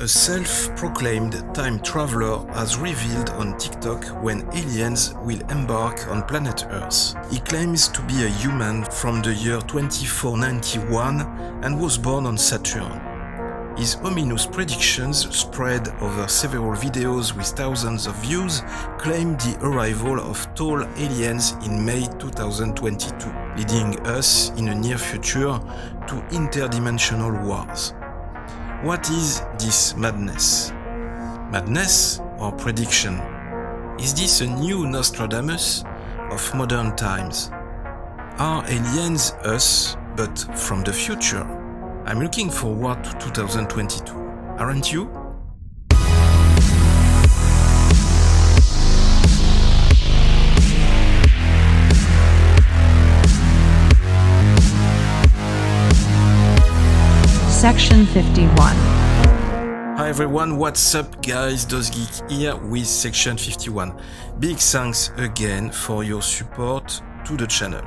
A self-proclaimed time traveler has revealed on TikTok when aliens will embark on planet Earth. He claims to be a human from the year 2491 and was born on Saturn. His ominous predictions, spread over several videos with thousands of views, claim the arrival of tall aliens in May 2022, leading us in the near future to interdimensional wars. What is this madness? Madness or prediction? Is this a new Nostradamus of modern times? Are aliens us, but from the future? I'm looking forward to 2022, aren't you? Section 51. Hi everyone, what's up guys, DOZgeek here with Section 51. Big thanks again for your support to the channel.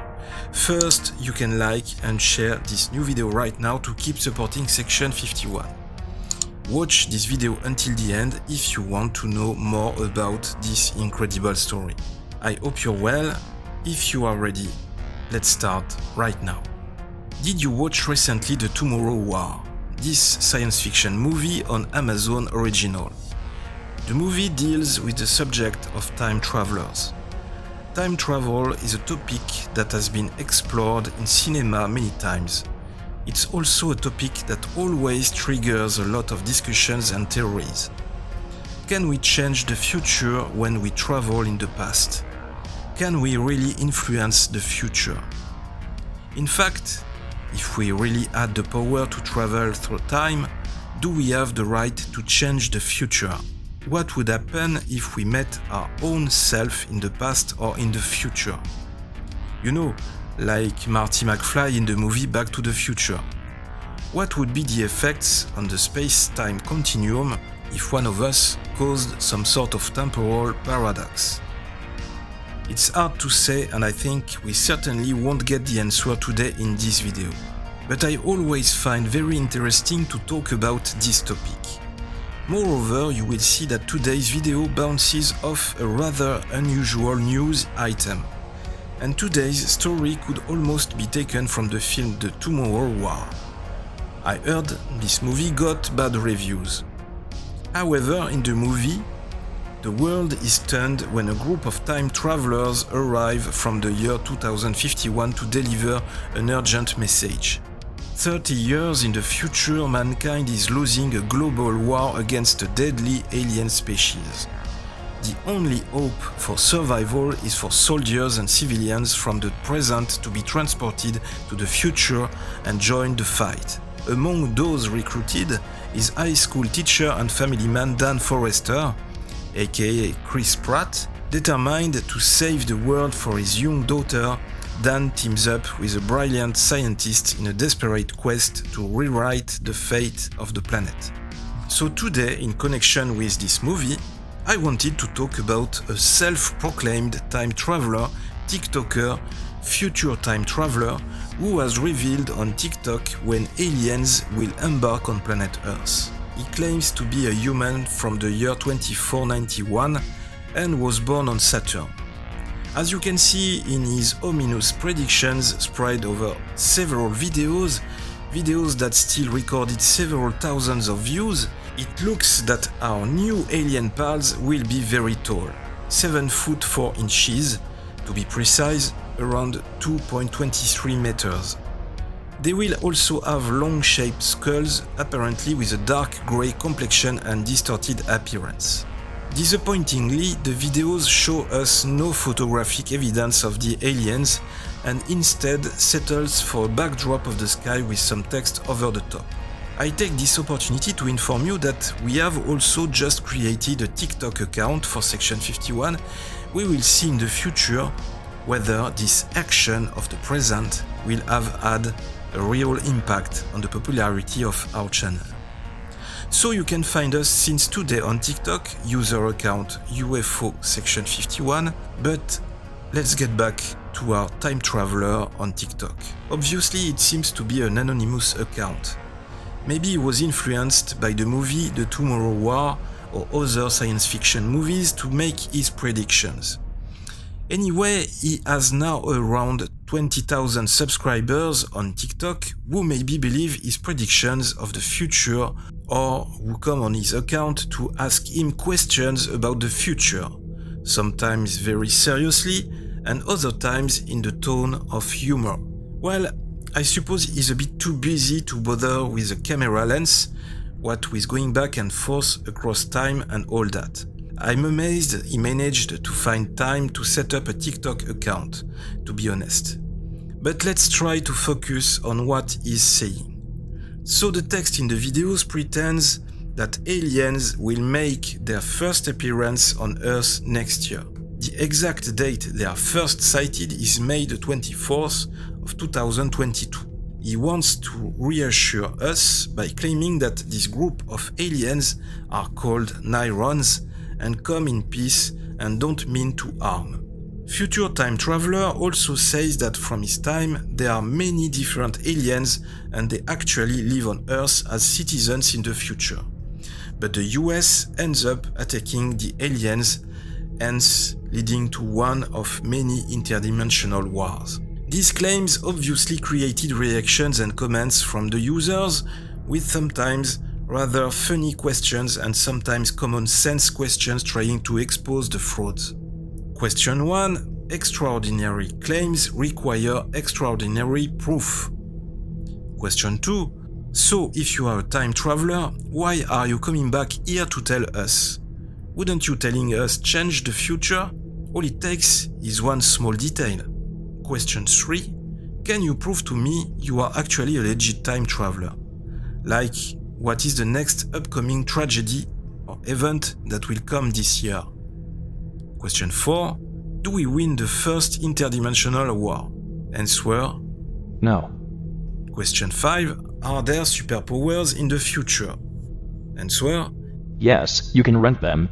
First, you can like and share this new video right now to keep supporting Section 51. Watch this video until the end if you want to know more about this incredible story. I hope you're well. If you are ready, let's start right now. Did you watch recently The Tomorrow War? This science fiction movie on Amazon Original. The movie deals with the subject of time travelers. Time travel is a topic that has been explored in cinema many times. It's also a topic that always triggers a lot of discussions and theories. Can we change the future when we travel in the past? Can we really influence the future? In fact, if we really had the power to travel through time, do we have the right to change the future? What would happen if we met our own self in the past or in the future? You know, like Marty McFly in the movie Back to the Future. What would be the effects on the space-time continuum if one of us caused some sort of temporal paradox? It's hard to say, and I think we certainly won't get the answer today in this video. But I always find very interesting to talk about this topic. Moreover, you will see that today's video bounces off a rather unusual news item. And today's story could almost be taken from the film The Tomorrow War. I heard this movie got bad reviews. However, in the movie, the world is stunned when a group of time travelers arrive from the year 2051 to deliver an urgent message. 30 years in the future, mankind is losing a global war against a deadly alien species. The only hope for survival is for soldiers and civilians from the present to be transported to the future and join the fight. Among those recruited is high school teacher and family man Dan Forrester, aka Chris Pratt. Determined to save the world for his young daughter, Dan teams up with a brilliant scientist in a desperate quest to rewrite the fate of the planet. So today, in connection with this movie, I wanted to talk about a self-proclaimed time traveler, TikToker, future time traveler, who has revealed on TikTok when aliens will embark on planet Earth. He claims to be a human from the year 2491 and was born on Saturn. As you can see in his ominous predictions spread over several videos that still recorded several thousands of views, it looks that our new alien pals will be very tall, 7 foot 4 inches, to be precise, around 2.23 meters. They will also have long-shaped skulls, apparently with a dark grey complexion and distorted appearance. Disappointingly, the videos show us no photographic evidence of the aliens and instead settles for a backdrop of the sky with some text over the top. I take this opportunity to inform you that we have also just created a TikTok account for Section 51. We will see in the future whether this action of the present will have had a real impact on the popularity of our channel. So you can find us since today on TikTok, user account UFO Section 51, but let's get back to our time traveler on TikTok. Obviously it seems to be an anonymous account. Maybe he was influenced by the movie The Tomorrow War or other science fiction movies to make his predictions. Anyway, he has now around 20,000 subscribers on TikTok who maybe believe his predictions of the future or who come on his account to ask him questions about the future, sometimes very seriously and other times in the tone of humor. Well, I suppose he's a bit too busy to bother with a camera lens, what with going back and forth across time and all that. I'm amazed he managed to find time to set up a TikTok account, to be honest. But let's try to focus on what he's saying. So the text in the videos pretends that aliens will make their first appearance on Earth next year. The exact date they are first sighted is May the 24th of 2022. He wants to reassure us by claiming that this group of aliens are called Nyrons and come in peace and don't mean to harm. Future Time Traveler also says that from his time there are many different aliens and they actually live on Earth as citizens in the future. But the US ends up attacking the aliens, hence leading to one of many interdimensional wars. These claims obviously created reactions and comments from the users, with sometimes rather funny questions and sometimes common sense questions trying to expose the frauds. Question 1. Extraordinary claims require extraordinary proof. Question 2. So if you are a time traveler, why are you coming back here to tell us? Wouldn't you telling us change the future? All it takes is one small detail. Question 3. Can you prove to me you are actually a legit time traveler? Like, what is the next upcoming tragedy or event that will come this year? Question 4. Do we win the first interdimensional war? Answer: No. Question 5. Are there superpowers in the future? Answer: Yes, you can rent them.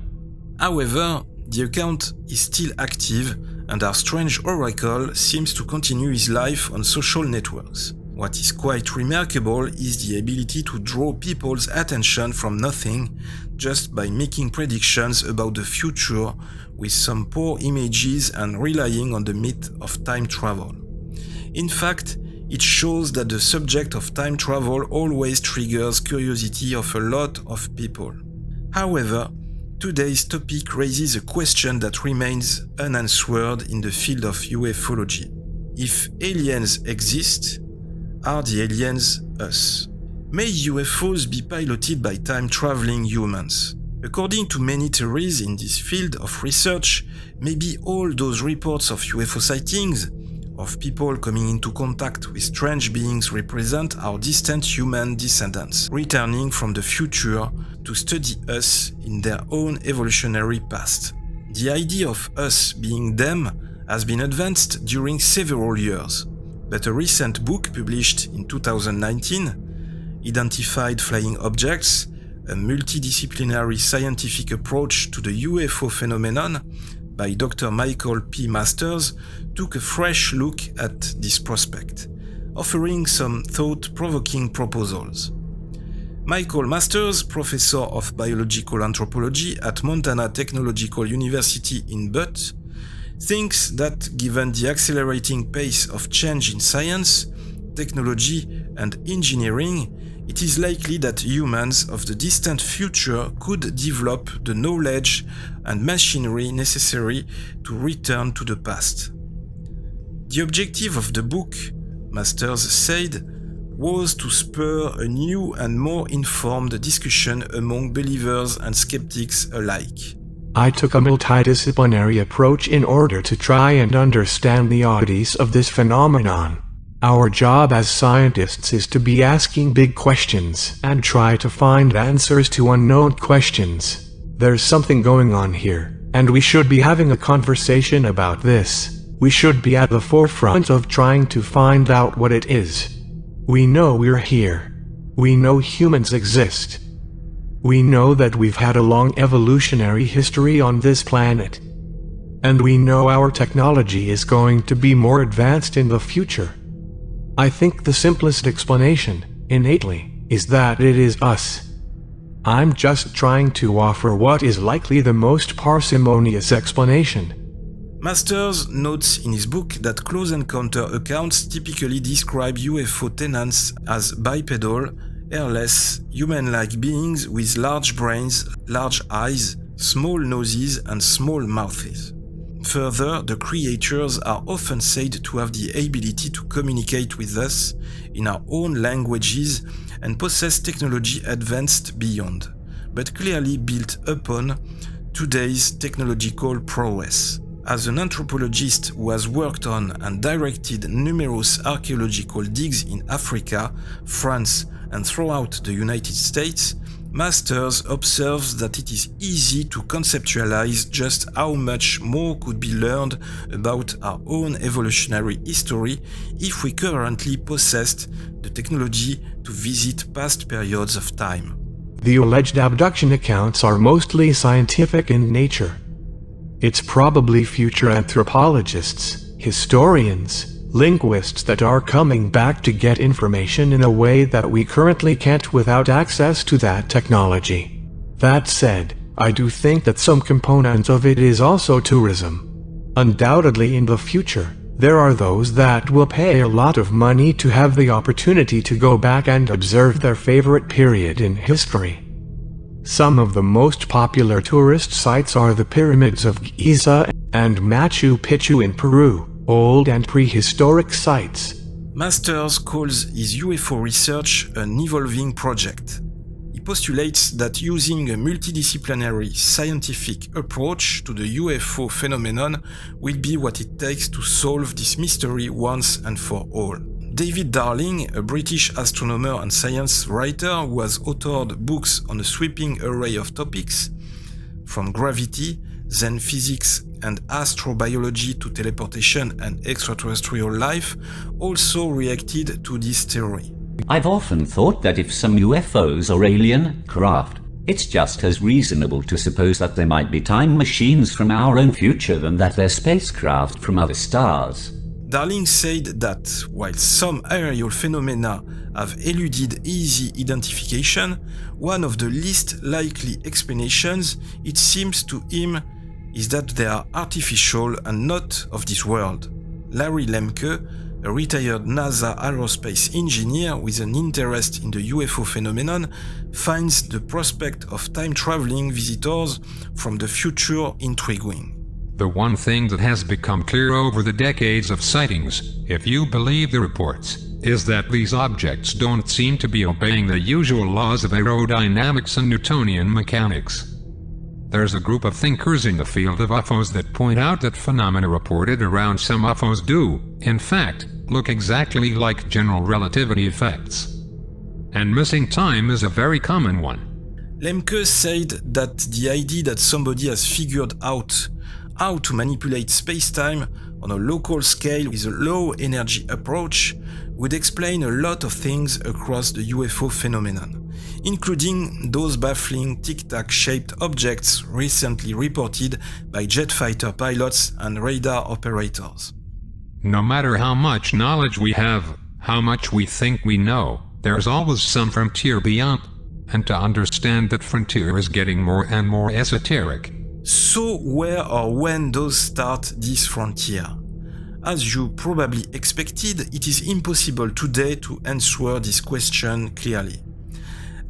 However, the account is still active and our strange oracle seems to continue his life on social networks. What is quite remarkable is the ability to draw people's attention from nothing just by making predictions about the future with some poor images and relying on the myth of time travel. In fact, it shows that the subject of time travel always triggers curiosity of a lot of people. However, today's topic raises a question that remains unanswered in the field of ufology. If aliens exist, are the aliens us? May UFOs be piloted by time-traveling humans? According to many theories in this field of research, maybe all those reports of UFO sightings, of people coming into contact with strange beings, represent our distant human descendants, returning from the future to study us in their own evolutionary past. The idea of us being them has been advanced during several years, but a recent book published in 2019, Identified Flying Objects, a multidisciplinary scientific approach to the UFO phenomenon by Dr. Michael P. Masters, took a fresh look at this prospect, offering some thought-provoking proposals. Michael Masters, professor of biological anthropology at Montana Technological University in Butte, thinks that given the accelerating pace of change in science, technology, and engineering, it is likely that humans of the distant future could develop the knowledge and machinery necessary to return to the past. The objective of the book, Masters said, was to spur a new and more informed discussion among believers and skeptics alike. I took a multidisciplinary approach in order to try and understand the oddities of this phenomenon. Our job as scientists is to be asking big questions and try to find answers to unknown questions. There's something going on here, and we should be having a conversation about this. We should be at the forefront of trying to find out what it is. We know we're here. We know humans exist. We know that we've had a long evolutionary history on this planet. And we know our technology is going to be more advanced in the future. I think the simplest explanation, innately, is that it is us. I'm just trying to offer what is likely the most parsimonious explanation. Masters notes in his book that close encounter accounts typically describe UFO tenants as bipedal, hairless, human-like beings with large brains, large eyes, small noses and small mouths. Further, the creatures are often said to have the ability to communicate with us in our own languages and possess technology advanced beyond, but clearly built upon today's technological prowess. As an anthropologist who has worked on and directed numerous archaeological digs in Africa, France, and throughout the United States, Masters observes that it is easy to conceptualize just how much more could be learned about our own evolutionary history if we currently possessed the technology to visit past periods of time. The alleged abduction accounts are mostly scientific in nature. It's probably future anthropologists, historians, linguists that are coming back to get information in a way that we currently can't without access to that technology. That said, I do think that some component of it is also tourism. Undoubtedly in the future, there are those that will pay a lot of money to have the opportunity to go back and observe their favorite period in history. Some of the most popular tourist sites are the pyramids of Giza and Machu Picchu in Peru, old and prehistoric sites. Masters calls his UFO research an evolving project. He postulates that using a multidisciplinary scientific approach to the UFO phenomenon will be what it takes to solve this mystery once and for all. David Darling, a British astronomer and science writer who has authored books on a sweeping array of topics, from gravity, Zen physics and astrobiology to teleportation and extraterrestrial life, also reacted to this theory. I've often thought that if some UFOs are alien craft, it's just as reasonable to suppose that they might be time machines from our own future than that they're spacecraft from other stars. Darling said that, while some aerial phenomena have eluded easy identification, one of the least likely explanations, it seems to him, is that they are artificial and not of this world. Larry Lemke, a retired NASA aerospace engineer with an interest in the UFO phenomenon, finds the prospect of time-traveling visitors from the future intriguing. The one thing that has become clear over the decades of sightings, if you believe the reports, is that these objects don't seem to be obeying the usual laws of aerodynamics and Newtonian mechanics. There's a group of thinkers in the field of UFOs that point out that phenomena reported around some UFOs do, in fact, look exactly like general relativity effects. And missing time is a very common one. Lemke said that the idea that somebody has figured out how to manipulate space-time on a local scale with a low-energy approach would explain a lot of things across the UFO phenomenon, including those baffling tic-tac shaped objects recently reported by jet fighter pilots and radar operators. No matter how much knowledge we have, how much we think we know, there's always some frontier beyond, and to understand that frontier is getting more and more esoteric. So where or when does start this frontier? As you probably expected, it is impossible today to answer this question clearly.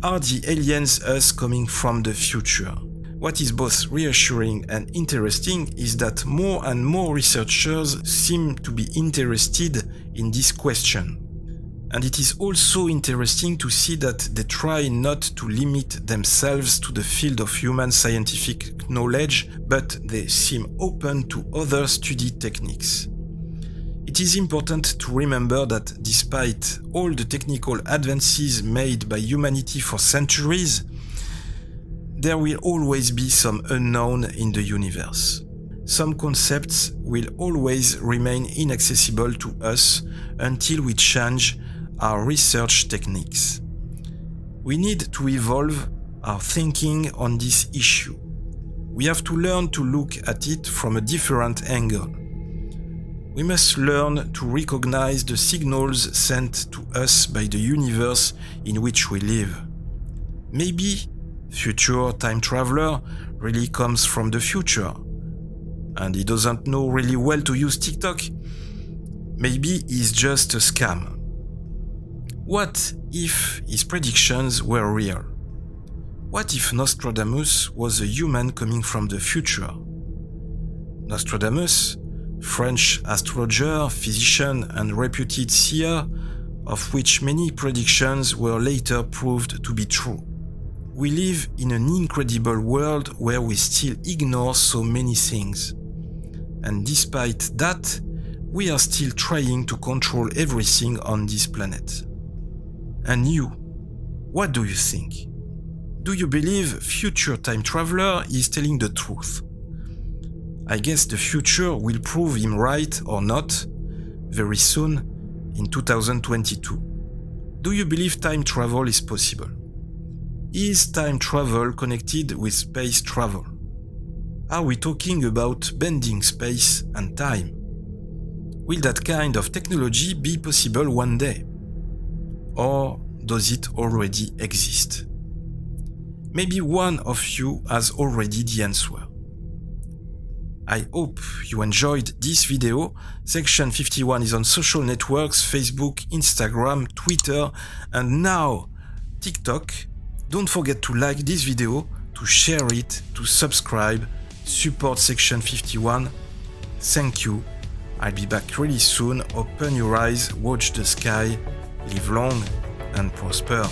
Are the aliens us coming from the future? What is both reassuring and interesting is that more and more researchers seem to be interested in this question. And it is also interesting to see that they try not to limit themselves to the field of human scientific knowledge, but they seem open to other study techniques. It is important to remember that despite all the technical advances made by humanity for centuries, there will always be some unknown in the universe. Some concepts will always remain inaccessible to us until we change our research techniques. We need to evolve our thinking on this issue. We have to learn to look at it from a different angle. We must learn to recognize the signals sent to us by the universe in which we live. Maybe future time traveler really comes from the future, and he doesn't know really well to use TikTok. Maybe he's just a scam. What if his predictions were real? What if Nostradamus was a human coming from the future? Nostradamus, French astrologer, physician, and reputed seer, of which many predictions were later proved to be true. We live in an incredible world where we still ignore so many things. And despite that, we are still trying to control everything on this planet. And you, what do you think? Do you believe future time traveler is telling the truth? I guess the future will prove him right or not very soon in 2022. Do you believe time travel is possible? Is time travel connected with space travel? Are we talking about bending space and time? Will that kind of technology be possible one day? Or does it already exist? Maybe one of you has already the answer. I hope you enjoyed this video. Section 51 is on social networks, Facebook, Instagram, Twitter, and now TikTok. Don't forget to like this video, to share it, to subscribe, support Section 51. Thank you. I'll be back really soon. Open your eyes, watch the sky, live long and prosper.